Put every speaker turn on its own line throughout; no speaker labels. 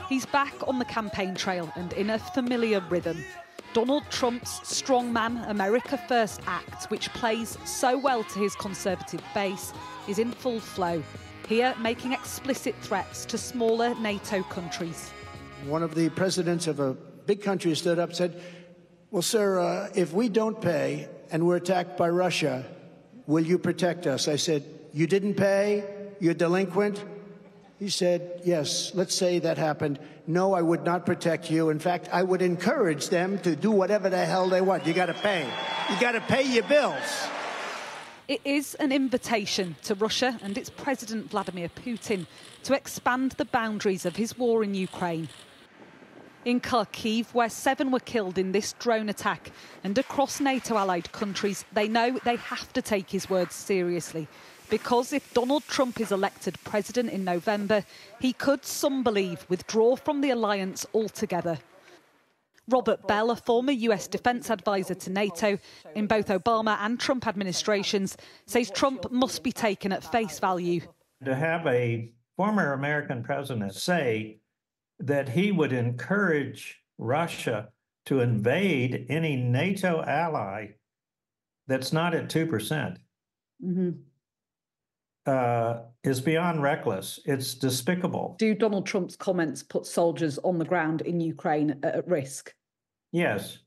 He's back on the campaign trail and in a familiar rhythm. Donald Trump's strongman America First act, which plays so well to his Conservative base, is in full flow. Here, making explicit threats to smaller NATO countries.
One of the presidents of a big country stood up and said, well, sir, if we don't pay and we're attacked by Russia, will you protect us? I said, you didn't pay? You're delinquent? He said, yes, let's say that happened. No, I would not protect you. In fact, I would encourage them to do whatever the hell they want. You got to pay. You got to pay your bills.
It is an invitation to Russia and its President Vladimir Putin to expand the boundaries of his war in Ukraine. In Kharkiv, where 7 were killed in this drone attack, and across NATO-allied countries, they know they have to take his words seriously. Because if Donald Trump is elected president in November, he could, some believe, withdraw from the alliance altogether. Robert Bell, a former US defence advisor to NATO in both Obama and Trump administrations, says Trump must be taken at face value.
To have a former American president say that he would encourage Russia to invade any NATO ally that's not at 2%. Is beyond reckless. It's despicable.
Do Donald Trump's comments put soldiers on the ground in Ukraine at risk?
Yes.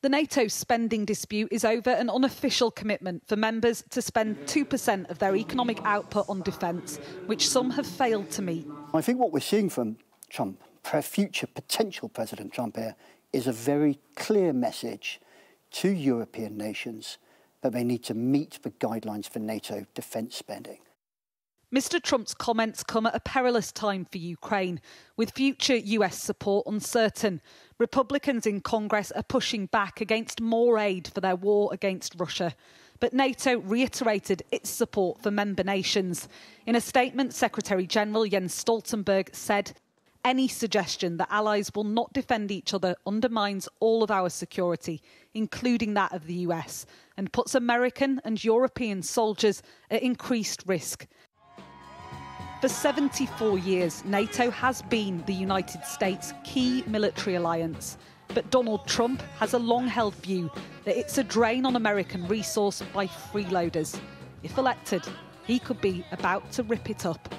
The NATO spending dispute is over an unofficial commitment for members to spend 2% of their economic output on defence, which some have failed to meet.
I think what we're seeing from Trump, future potential President Trump here, is a very clear message to European nations that they need to meet the guidelines for NATO defence spending.
Mr. Trump's comments come at a perilous time for Ukraine, with future US support uncertain. Republicans in Congress are pushing back against more aid for their war against Russia. But NATO reiterated its support for member nations. In a statement, Secretary-General Jens Stoltenberg said, any suggestion that allies will not defend each other undermines all of our security, including that of the US, and puts American and European soldiers at increased risk. For 74 years, NATO has been the United States' key military alliance. But Donald Trump has a long-held view that it's a drain on American resource by freeloaders. If elected, he could be about to rip it up.